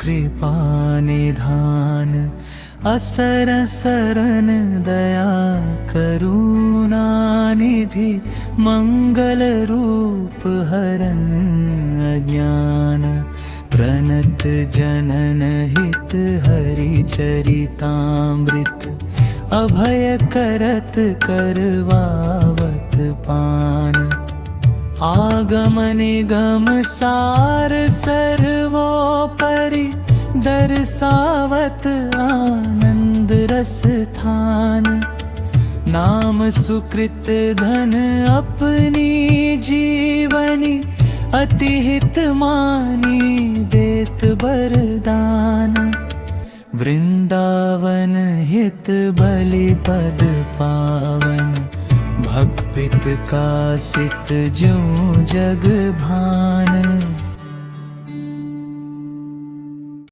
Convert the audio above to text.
कृपा निधान, असर सरन दया करुणा निधि, मंगल रूप हरन अज्ञान, प्रणत जनन हित हरि चरितामृत, अभय करत करवावत पान, आगम निगम सार सर्वोपरि, दर्शावत आनंद रस थान, नाम सुकृत धन अपनी जीवनी, अति हित मानी देत बरदान, वृंदावन हित बलि पद पावन, भक्पित का सित जो जग भान,